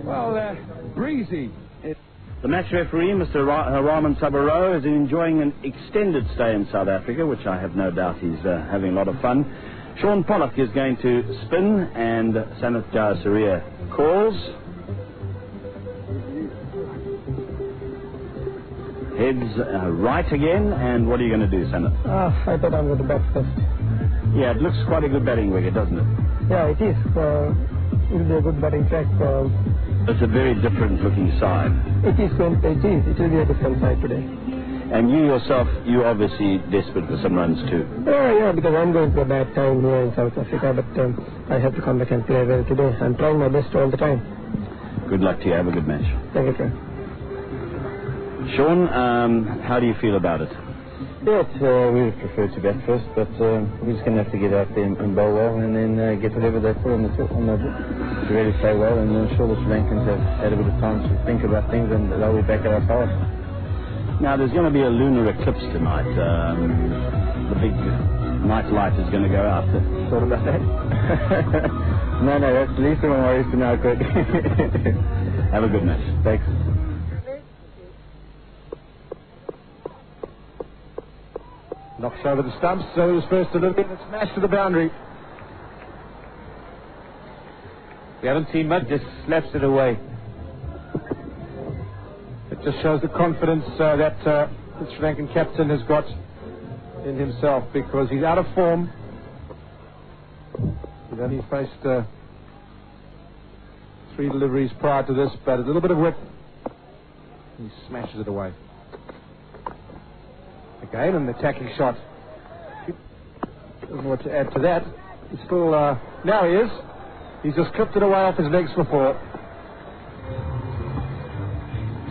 Well, breezy. The match referee, Mr. Raman Tabarot, is enjoying an extended stay in South Africa, which I have no doubt he's having a lot of fun. Shaun Pollock is going to spin, and Sanath Jayasuriya calls. Heads right again, and what are you going to do, Sanath? I thought I'm going to bat first. Yeah, it looks quite a good batting wicket, doesn't it? Yeah, it is. It will be a good batting track. It's a very different looking side. It is. It will be a different side today. And you yourself, you're obviously desperate for some runs too. Yeah, because I'm going through a bad time here in South Africa, but I have to come back and play well today. I'm trying my best all the time. Good luck to you. Have a good match. Thank you, sir. Shaun, how do you feel about it? Yeah, we would prefer to bat first, but we're just going to have to get out there and bowl well, and then get whatever they put on the book to really play well, and I'm sure the Sri Lankans have had a bit of time to think about things, and they'll be back at our power. Now, there's going to be a lunar eclipse tonight. The big night light is going to go out. Thought about that? No, that's the least of my worries for now, Craig. Have a good match. Thanks. Knocks over the stumps, so his first delivery, and it's smashed to the boundary. We haven't seen much, just slaps it away. It just shows the confidence that the Sri Lankan captain has got in himself, because he's out of form. He's only faced 3 deliveries prior to this, but a little bit of whip. He smashes it away. Again, an attacking shot. Doesn't know what to add to that. He's still, now he is. He's just clipped it away off his legs before.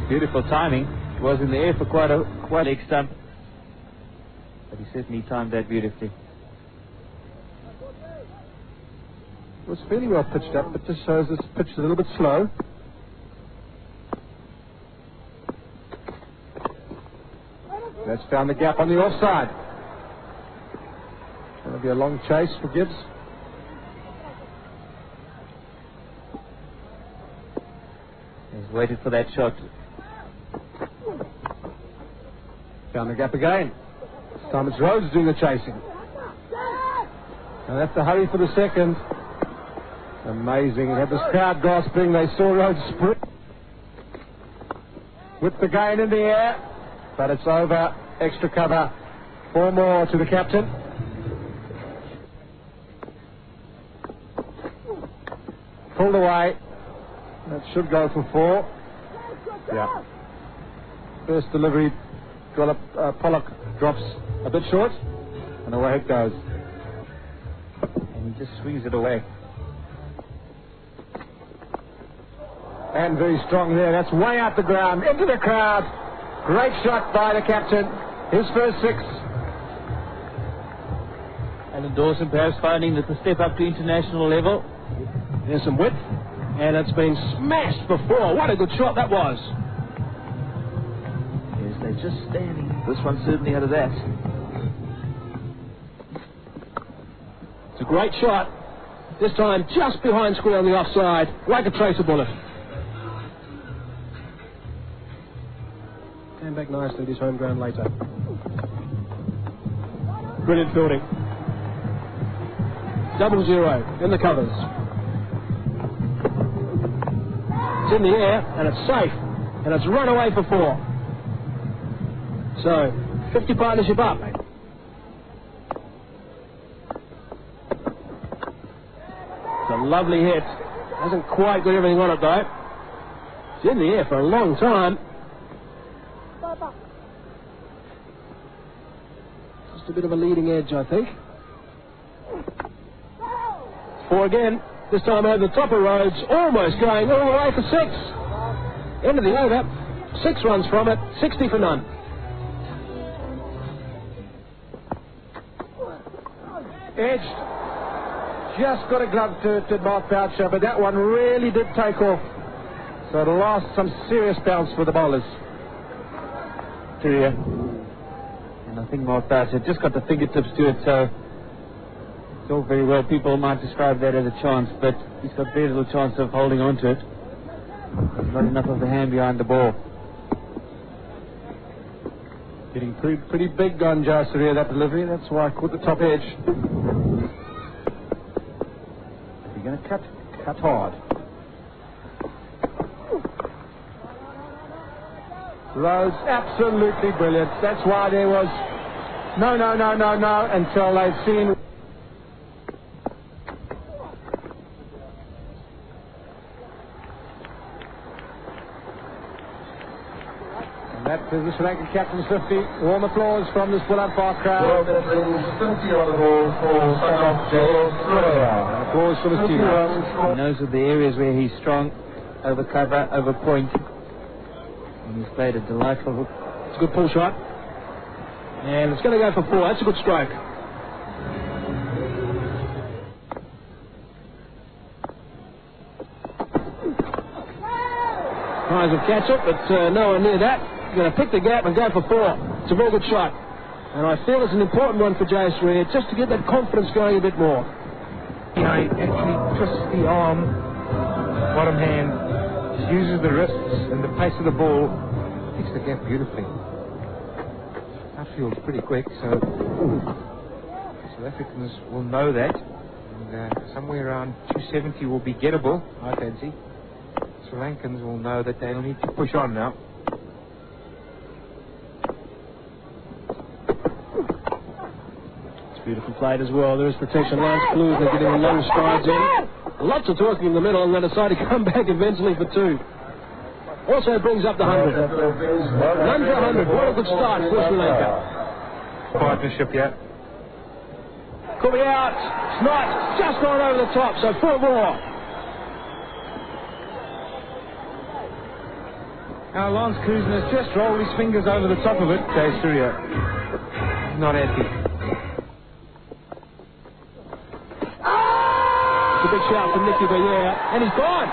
Beautiful timing. He was in the air for quite a leg stump, but he certainly timed that beautifully. It was fairly well pitched up, but just shows it's pitched a little bit slow. That's found the gap on the offside. It's going to be a long chase for Gibbs. He's waited for that shot. Found the gap again. This time it's Rhodes doing the chasing. And that's the hurry for the second. Amazing. Had this crowd gasping. They saw Rhodes sprint. With the gain in the air. But it's over. Extra cover. 4 more to the captain. Pulled away. That should go for 4. Yeah. First delivery. Pollock drops a bit short. And away it goes. And he just swings it away. And very strong there. That's way out the ground. Into the crowd. Great shot by the captain. His first 6. And Dawson perhaps finding that the step up to international level. There's some width. And it's been smashed before. What a good shot that was. Yes, they're just standing. This one certainly out of that. It's a great shot. This time just behind square on the offside. Like a tracer bullet. Came back nicely at his home ground later. Brilliant fielding. 0-0 in the covers. It's in the air and it's safe. And it's run away for 4. So, 50 partnership up. It's a lovely hit. Hasn't quite got everything on it though. It's in the air for a long time. Just a bit of a leading edge, I think. 4 again. This time over the top of Rhodes. Almost going all the way for 6. End of the over. 6 runs from it. 60 for none. Edged. Just got a glove to Mark Boucher, but that one really did take off. So it'll last some serious bounce for the bowlers. And I think Mark Boucher just got the fingertips to it, so It's all very well. People might describe that as a chance, but he's got very little chance of holding on to it. There's not enough of the hand behind the ball. Getting pretty big on Jayasuriya, that delivery. That's why I caught the top edge. You're going to cut hard. Rhodes, absolutely brilliant. That's why there was no until they'd seen. And that is the Sri Lankan captain's 50. Warm applause from this Bullard Park crowd. Well, that brings 50 on the ball for South Jayasuriya. Applause for the team. He knows of the areas where he's strong, over cover, over point. And he's played a delightful hook. It's a good pull shot. And it's going to go for 4. That's a good stroke. Tries to catch it, but nowhere near that. Going to pick the gap and go for 4. It's a very good shot. And I feel it's an important one for Jayasuriya, just to get that confidence going a bit more. He actually twists the arm, bottom hand, just uses the wrists and the pace of the ball, picks the gap beautifully. Outfield's pretty quick, so South Africans will know that. And somewhere around 270 will be gettable, I fancy. Sri Lankans will know that they'll need to push on now. Beautiful played as well. There is protection. Lance Klusener, they're getting the long strides in. Lots of talking in the middle, and they decide to come back eventually for 2. Also brings up the 100. Run for 100. What a good start for Sri Lanka. Partnership, yeah. Could be out. It's not. Just gone over the top, so 4 more. Now Lance Klusener just rolled his fingers over the top of it. Jayasuriya not happy. It's a big shout from Nicky Bayer, and he's gone.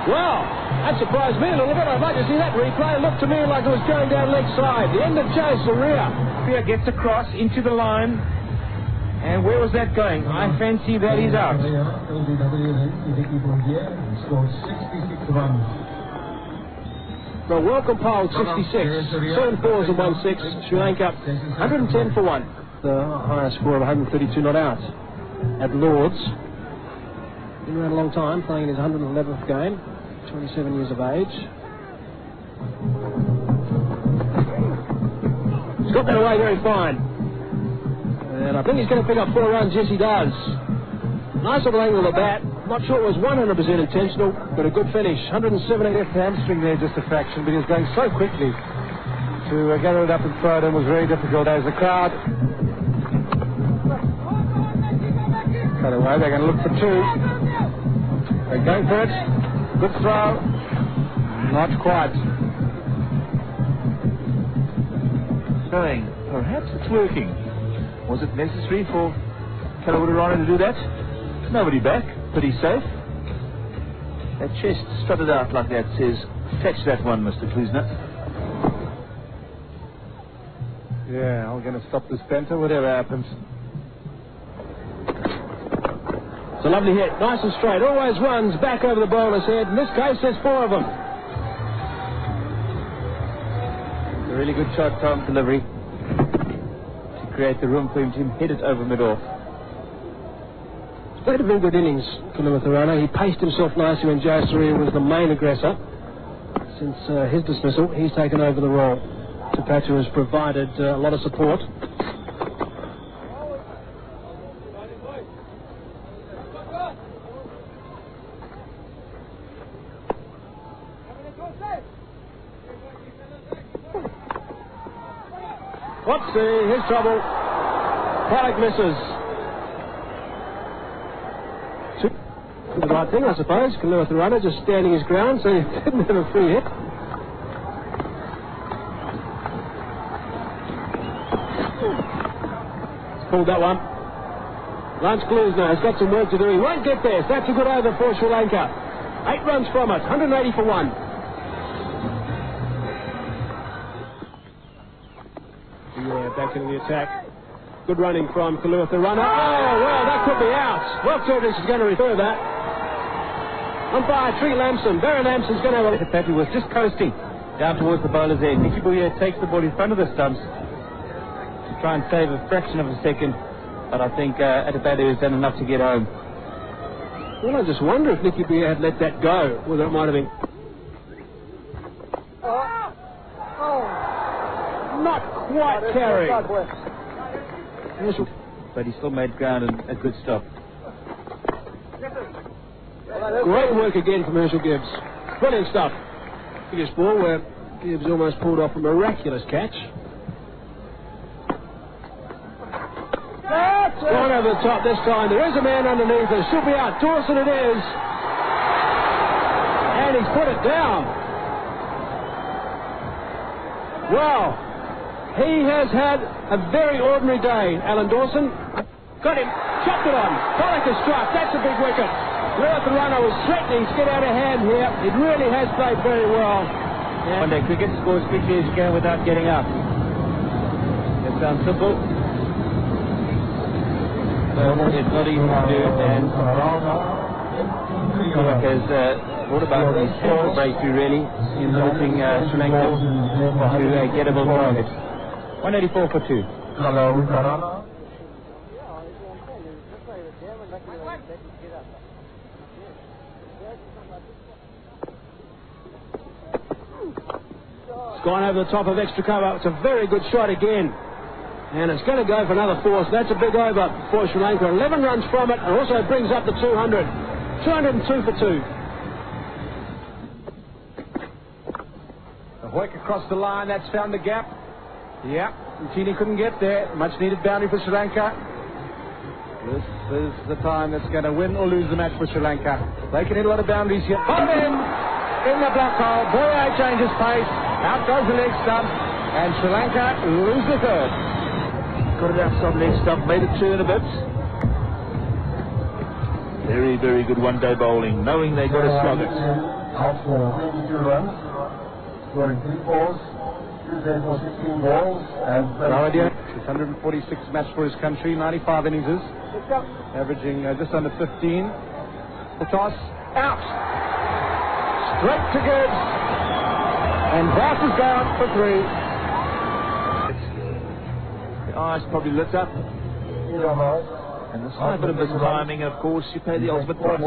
Wow, that surprised me a little bit. I'd like to see that replay. It looked to me like it was going down leg side. The end of Jayasuriya. Bayer gets across into the line. And where was that going? I fancy that he's out. Well, well compiled 66. 7 4s and 1 6. Sri Lanka 110 for 1. The highest score of 132 not out. At Lords. Been around a long time, playing in his 111th game. 27 years of age. He's got that away very fine. And I think he's going to pick up 4 runs. Yes, he does. Nice little angle of the bat. Not sure it was 100% intentional, but a good finish. 178 left hamstring there, just a fraction, but he was going so quickly. To gather it up and throw it in was very difficult. As the crowd cut away, they're going to look for 2. They're going for it. Good throw. Not quite. Going. Perhaps it's working. Was it necessary for Kalawudarana to do that? Nobody back. Pretty safe. That chest strutted out like that says, fetch that one, Mr. Klusener. Yeah, I'm going to stop this banter, whatever happens. It's a lovely hit. Nice and straight. Always runs back over the bowler's head. In this case, there's 4 of them. A really good shot, Tom, delivery. To create the room for him to hit it over mid-off. Played a very good innings, Kalawudarana. He paced himself nicely when Jayasuriya was the main aggressor. Since his dismissal, he's taken over the role. Tapatu has provided a lot of support. Whoopsie, here's trouble. Pollock misses. The right thing, I suppose. Kalawudarana just standing his ground, so he didn't have a free hit. He's pulled that one. Lance Klusener has got some work to do. He won't get there. That's a good over for Sri Lanka. 8 runs from it. 180 for 1. Yeah, back into the attack. Good running from Kaluth, the runner. Oh, well, that could be out. Well, Turdish is going to refer that. Umpire Tree Lamson. Barry Lamson's going to have a... Atabate was just coasting down towards the bowler's end. Nicky Boyer takes the ball in front of the stumps to try and save a fraction of a second, but I think Atabate has done enough to get home. Well, I just wonder if Nicky Boyer had let that go, whether it might have been... Not quite carrying. But he still made ground and a good stop. Great work again from Herschel Gibbs. Brilliant stuff. Biggest ball where Gibbs almost pulled off a miraculous catch. Gone over the top this time. There is a man underneath. It should be out. Dawson it is. And he's put it down. Well, he has had a very ordinary day, Alan Dawson. Got him. Chopped it on. Pollock has struck. That's a big wicket. Lewis the runner was threatening to get out of hand here. It really has played very well. Yeah. One day cricket scores quickly as you can without getting up. It sounds simple. But it's not easy to do, and Pollock has brought about a central breakthrough really in helping Sri Lanka to get a ball target. 184 for 2. It's gone over the top of extra cover. It's a very good shot again. And it's going to go for another 4. So that's a big over for Sri Lanka. 11 runs from it, and also brings up the 200. 202 for 2. The hoik across the line. That's found the gap. Yeah, Tini couldn't get there. Much needed boundary for Sri Lanka. This is the time that's going to win or lose the match for Sri Lanka. They can hit a lot of boundaries here. Bomb in the block hole. Boyer changes pace. Out goes the leg stump. And Sri Lanka lose the third. Got it outside leg stump. Made it 2 and a bit. Very, very good one-day bowling. Knowing they got to slug it. Out for 22 runs. Scoring 3 balls. Tuesday for 16 balls. And 646 match for his country. 95 innings. Averaging just under 15. The toss. Out. Straight to Gibbs. And Bass is down for 3. The eyes probably lit up. And the slight bit of mistiming, and of course, you pay the ultimate price.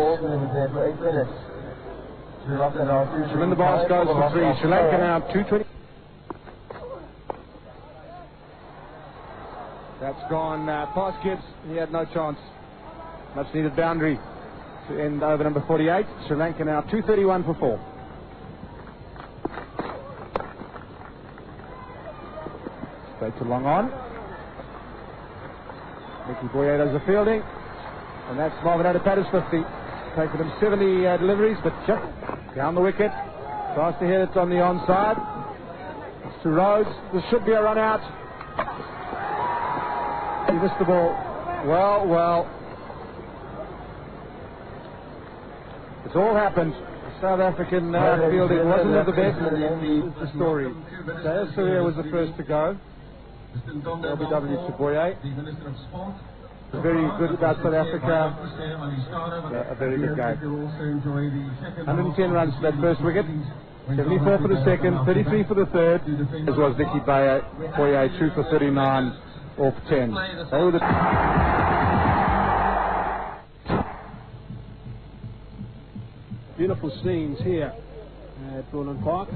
Shamin the Boss goes for 3. Sri Lanka now 220. That's gone past Gibbs. He had no chance. Much needed boundary to end over number 48. Sri Lanka now 231 for 4. Straight to long on. Nicky Boyer does the fielding. And that's Marvin Adepade's 50. Taken him 70 deliveries, but just down the wicket. Tries to hit it on the onside. It's to Rhodes. There should be a run out. He missed the ball. Well. It's all happened. The South African fielding wasn't at the best. This is the story. Dale Surya was the first to go. LBW to Boyer. Very good about South Africa. A very good game. 110 runs for that first wicket. 74 for the second. 33 for the third. As was Nicky Boyer. 2 for 39 off 10. They were the... Beautiful scenes here at Broadland Park.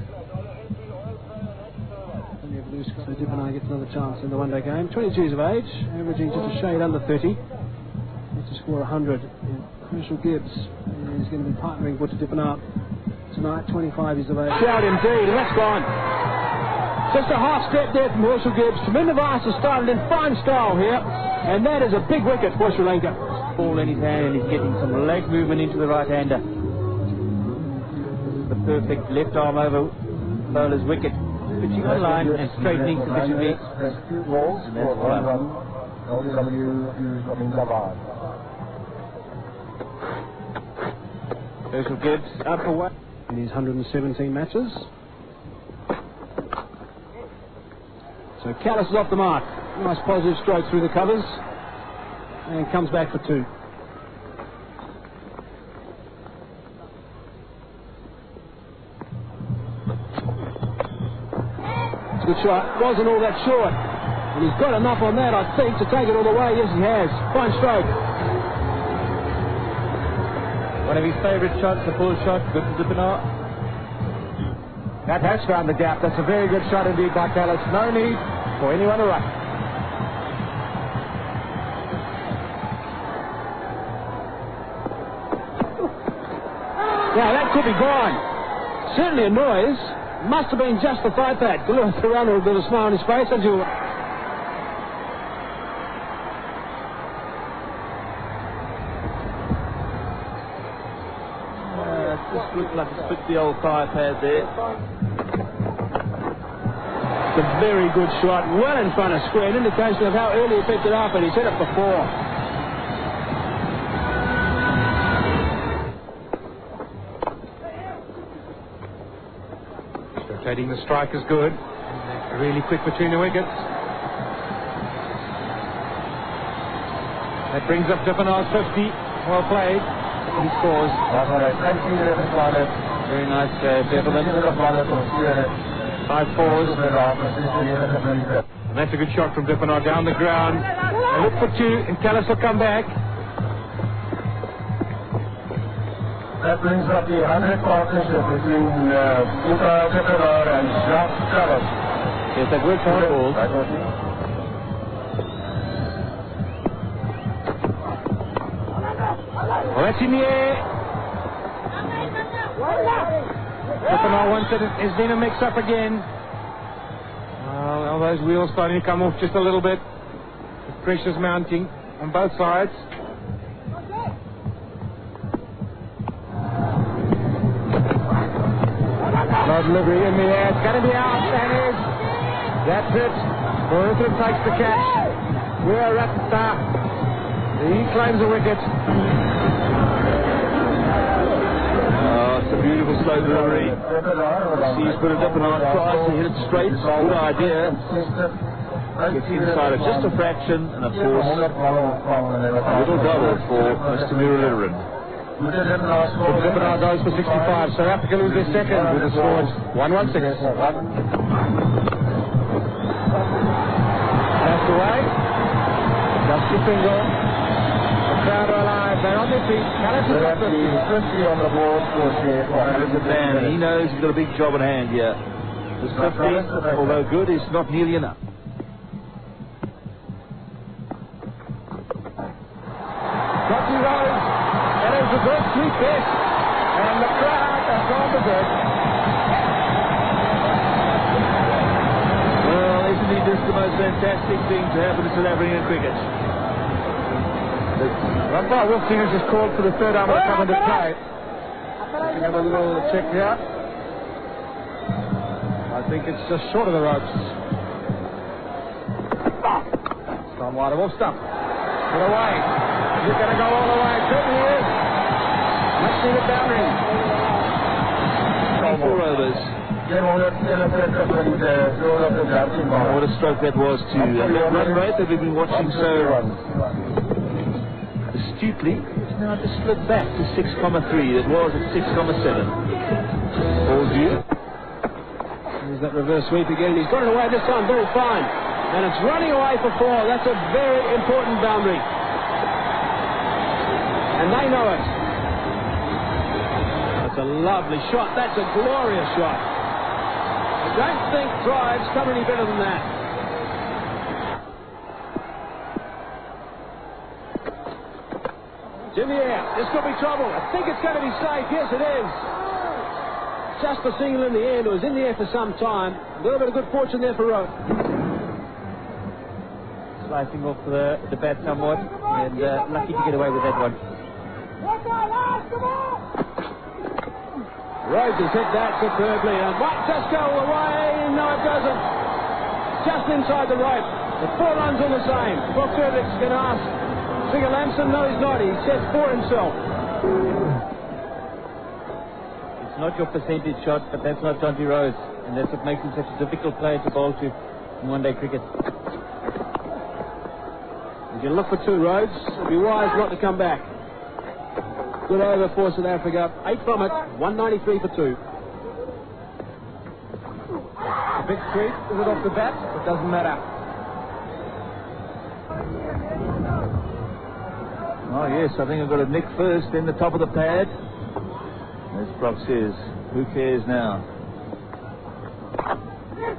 Plenty of loose cut. Dippenai gets another chance in the one-day game. 22 years of age, averaging just a shade under 30. Needs to score 100. Herschel Gibbs is going to be partnering with Dippenai tonight. 25 years of age. Shout indeed, and that's gone. Just a half step there from Herschel Gibbs. Shamin Vas has started in fine style here, and that is a big wicket for Sri Lanka. Ball in his hand, and he's getting some leg movement into the right-hander. The perfect left arm over bowler's wicket, pitching on line and straightening sufficiently. And that's one. Herschel Gibbs Up for one in his 117 matches. So Callis is off the mark. Nice positive stroke through the covers. And comes back for 2. It's a good shot. Wasn't all that short. And he's got enough on that, I think, to take it all the way. Yes, he has. Fine stroke. One of his favourite shots, the full shot, good to Dippenaar. That has found the gap. That's a very good shot indeed by Tallis. No need for anyone to run. Yeah, that could be gone. Certainly a noise. Must have been justified that. Good look around with a bit of a smile on his face. And you... Just looked like it's picked the old fire pad there. It's a very good shot. Well in front of square. An indication of how early he picked it up, and he's hit it before. Rotating the strike is good. Really quick between the wickets. That brings up Dippenaar's 50. Well played. He scores. Very nice, gentlemen. 5 fours. And that's a good shot from Dippenaar down the ground. A look for 2, and Tallis will come back. That brings up the 100 partnership between Dippenaar and Jacques Tallis. Yes, that worked hard balls. Well, that's in the air. Dippenaar wants it. There's been a mix-up again. Well, those wheels starting to come off just a little bit. The pressure's mounting on both sides. No delivery in the air. It's going to be out. That is. That's it. Morrison takes the catch. We're at the start. He claims a wicket. It's a beautiful slow delivery. He's put it up and on tries to hit it straight. Good idea. Gets inside of just a fraction, and of course, a little double for Mr. Muralidharan. Dippenaar goes for 65. South Africa lose their second with the score 116. That's away. Just a single. Crowd are alive, they're on their feet. Tallis is up 50 on the board for Tallis is a man, he knows he's got a big job at hand here. This 50, although good, is not nearly enough. Dotty Rose, that is the good sweet pitch, and the crowd has gone to bed. Well, isn't he just the most fantastic thing to happen to South African cricket? Umpire Wilson has just called for the third arm to come into play. We have a little check here. I think it's just short of the ropes. It's gone wide of off stump. Put away. Is it going to go all the way? It certainly is. Let's see the boundary. 4 overs. What a stroke that was to that run rate that we've been watching so astutely. It's now just slid back to 6,3. It was at 6,7. All due. There's that reverse sweep again. He's got it away this time very fine. And it's running away for 4. That's a very important boundary. And they know it. That's a lovely shot. That's a glorious shot. I don't think drives come any better than that. It's in the air. This could be trouble. I think it's going to be safe. Yes, it is. Just a single in the end. It was in the air for some time. A little bit of good fortune there for Rowe. Slicing off the bat somewhat, and lucky to get away with that one. Rose has hit that superbly, and might just go away. No, it doesn't. Just inside the rope. The 4 runs all the same. Brooks Erdrick's going to ask Figure Lamson. No, he's not. He says 4 himself. It's not your percentage shot, but that's not Jonty Rose, and that's what makes him such a difficult player to bowl to in one-day cricket. can look for 2 Rhodes. It'd be wise not to come back. Good over for South Africa. 8 from it. 193 for 2. A big streak. Is it off the bat? It doesn't matter. Oh, yes, I think I've got a nick first, then the top of the pad. As Brock says, who cares now?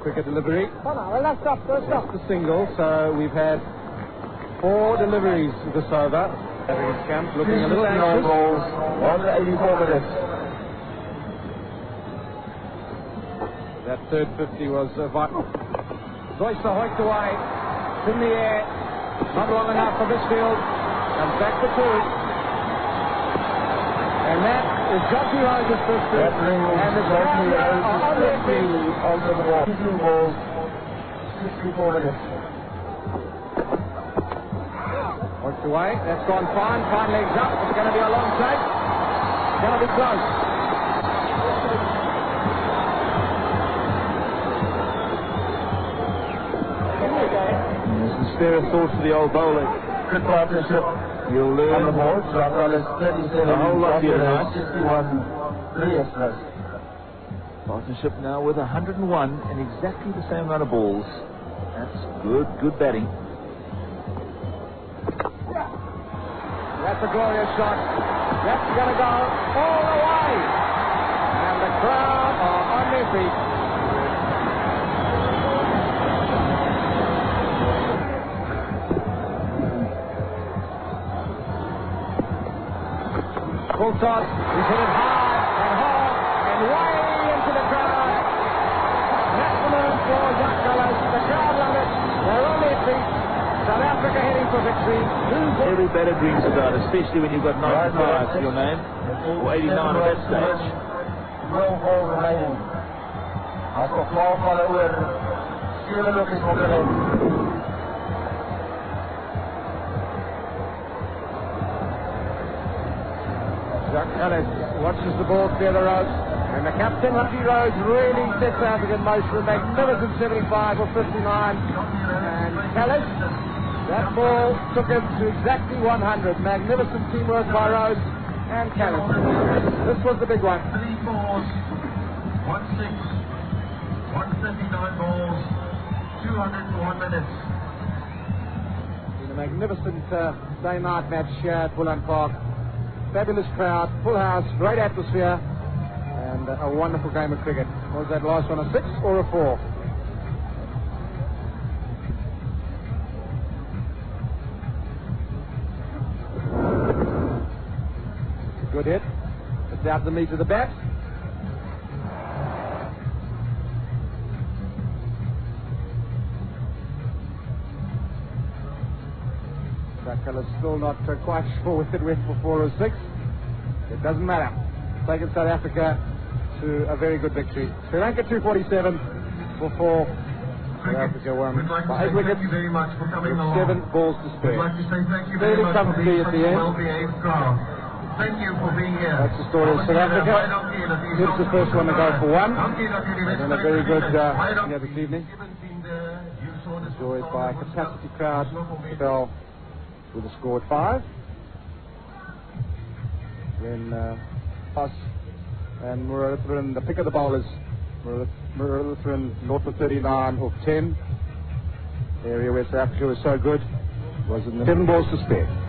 Quicker delivery. That's the single, so we've had 4 deliveries this over. Camp looking a little anxious. 184 minutes. That third 50 was vital. Joyce hoiked away. It's in the air. Not long enough for Bisfield. Comes back to 2. And that is Jockey Rogers' first hit. And the crowd are on their feet. On the ball. 2 balls. 64 minutes. Hoiked away. That's gone fine. Fine legs up. It's going to be a long take. It's going to be close. There's some spare thought for the old bowler. Good partnership. You'll learn On the board, Rafael is 37. a whole lot here tonight. 61. 3 extras. Partnership now with 101 and exactly the same amount of balls. That's good batting. That's a glorious shot. That's going to go all the way. And the crowd are on their feet. Full toss. He's hit it hard and way into the crowd. Maximum for Jacques Kallis. The crowd love it. They're on their feet. South Africa heading for victory. Every batter dreams about it, especially when you've got 95 to your name, or 89 at that stage. 12 balls remaining. As nog 12 vallen oor 7 lopies onderin. Jacques Kallis watches the ball clear the road. And the captain, Hunty Rhodes, really sets South Africa in motion. Magnificent 75 or 59. And Kallis, that ball took him to exactly 100. Magnificent teamwork by Rhodes and Kallis. This was the big one. 3 balls, 1 6, 139 balls, 201 minutes. In a magnificent day-night match here at Bullen Park. Fabulous crowd, full house, great atmosphere, and a wonderful game of cricket. Was that last one a 6 or a 4? Good hit. It's out the meat of the bat. Kallis still not quite sure whether it went for 4 or 6. It doesn't matter. Taken South Africa to a very good victory. Sri Lanka 247 for 4. South Africa won by 8 wickets with 7 balls to spare. I'd like to say thank you very much for being such a well-behaved crowd. Thank you for being here. That's the story of South Africa. Here's the first one to go for 1. And then a very good here this evening. Enjoyed by a capacity crowd. Fell with a score at 5. Then us and Muratharan, the pick of the bowlers. Muratharan north of 39 off 10. The area where South Africa was so good was in the 7 balls to spare.